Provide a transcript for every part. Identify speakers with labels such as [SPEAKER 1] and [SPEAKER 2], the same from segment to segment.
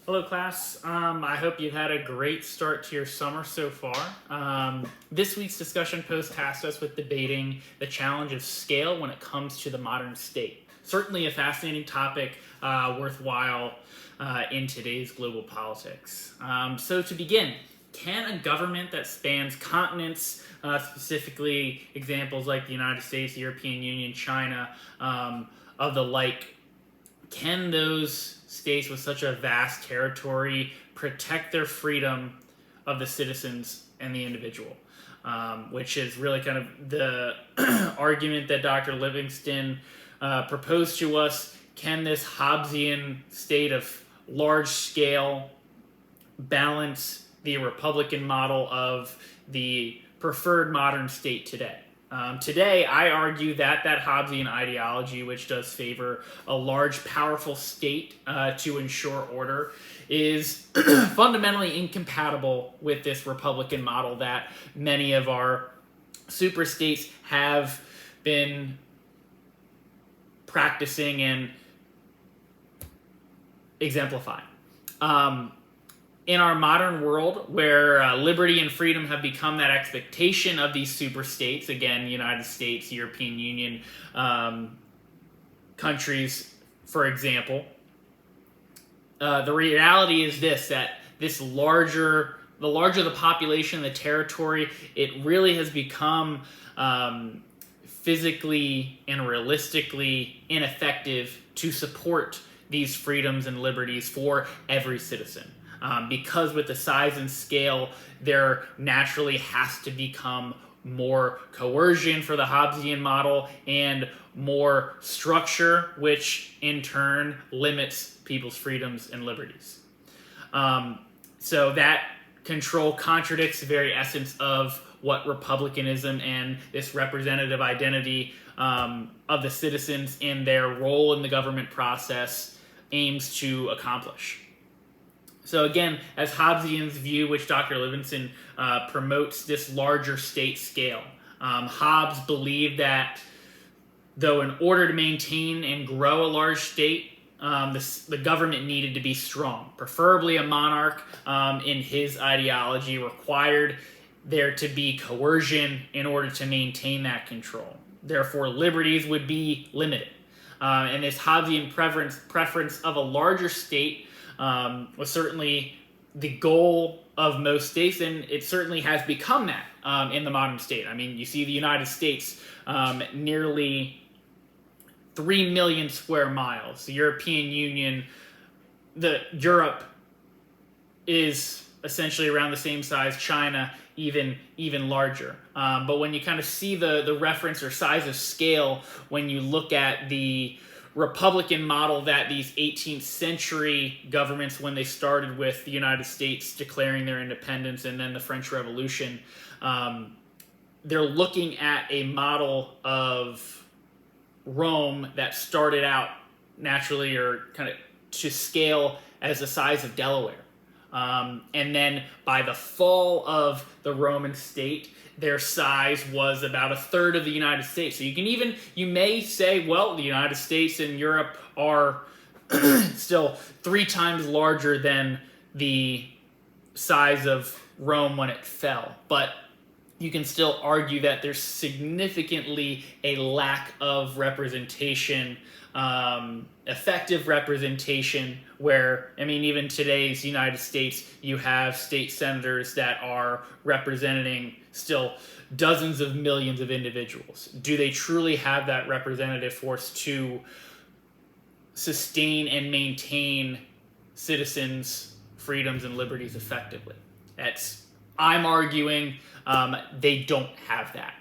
[SPEAKER 1] Hello, class. I hope you've had a great start to your summer so far. This week's discussion post tasked us with debating the challenge of scale when it comes to the modern state. Certainly a fascinating topic, worthwhile in today's global politics. So, to begin, can a government that spans continents, specifically examples like the United States, the European Union, China, of the like, can those states with such a vast territory protect their freedom of the citizens and the individual? Which is really kind of the argument that Dr. Livingston proposed to us. Can this Hobbesian state of large scale balance the Republican model of the preferred modern state today? Today, I argue that Hobbesian ideology, which does favor a large, powerful state to ensure order, is fundamentally incompatible with this Republican model that many of our super states have been practicing and exemplifying. In our modern world, where liberty and freedom have become that expectation of these super states, again, United States, European Union countries, for example, the reality is this: that the larger the population, the territory, it really has become physically and realistically ineffective to support these freedoms and liberties for every citizen. Because with the size and scale, there naturally has to become more coercion for the Hobbesian model and more structure, which in turn limits people's freedoms and liberties. So that control contradicts the very essence of what republicanism and this representative identity of the citizens and their role in the government process aims to accomplish. So again, as Hobbesians view, which Dr. Livingston promotes, this larger state scale, Hobbes believed that though in order to maintain and grow a large state, the government needed to be strong. Preferably a monarch, in his ideology, required there to be coercion in order to maintain that control. Therefore, liberties would be limited. And this Hobbesian preference of a larger state was certainly the goal of most states, and it certainly has become that in the modern state. I mean, you see the United States, nearly 3 million square miles. The European Union, Europe is essentially around the same size. China, even larger. But when you kind of see the reference or size of scale, when you look at the Republican model that these 18th century governments, when they started with the United States declaring their independence and then the French Revolution, they're looking at a model of Rome that started out naturally or kind of to scale as the size of Delaware. And then by the fall of the Roman state, their size was about a third of the United States. So you may say, well, the United States and Europe are still 3 times larger than the size of Rome when it fell. But you can still argue that there's significantly a lack of representation, effective representation, where, I mean, even today's United States, you have state senators that are representing still dozens of millions of individuals. Do they truly have that representative force to sustain and maintain citizens' freedoms and liberties effectively? I'm arguing they don't have that.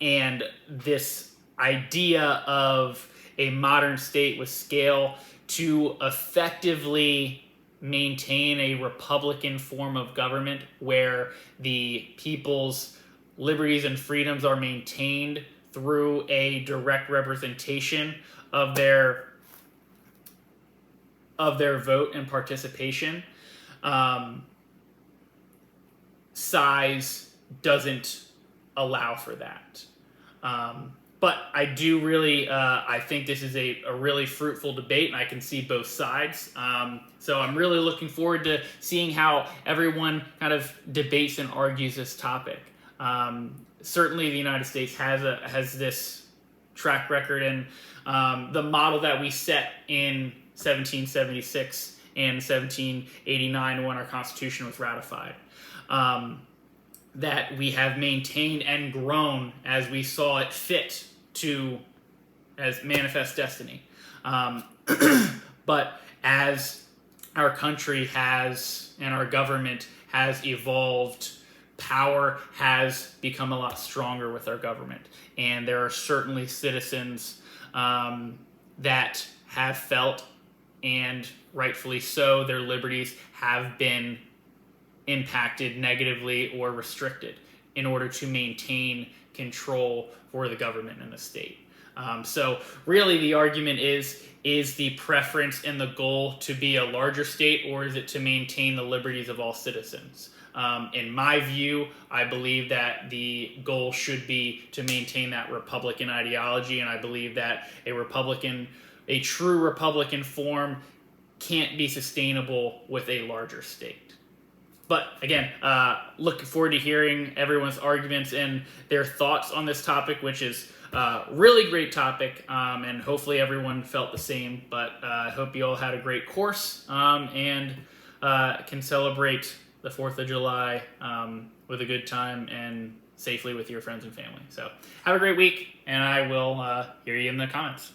[SPEAKER 1] And this idea of a modern state with scale to effectively maintain a republican form of government where the people's liberties and freedoms are maintained through a direct representation of their vote and participation, size doesn't allow for that. But I do really, I think this is a really fruitful debate, and I can see both sides. So I'm really looking forward to seeing how everyone kind of debates and argues this topic. Certainly, the United States has this track record, and the model that we set in 1776 and 1789 when our Constitution was ratified. That we have maintained and grown as we saw it fit to as manifest destiny. But as our country has and our government has evolved, power has become a lot stronger with our government. And there are certainly citizens that have felt, and rightfully so, their liberties have been impacted negatively or restricted in order to maintain control for the government and the state. So really the argument is the preference and the goal to be a larger state, or is it to maintain the liberties of all citizens? In my view, I believe that the goal should be to maintain that Republican ideology, and I believe that a true Republican form can't be sustainable with a larger state. But again, looking forward to hearing everyone's arguments and their thoughts on this topic, which is a really great topic, and hopefully everyone felt the same. But I hope you all had a great course and can celebrate the 4th of July with a good time and safely with your friends and family. So have a great week, and I will hear you in the comments.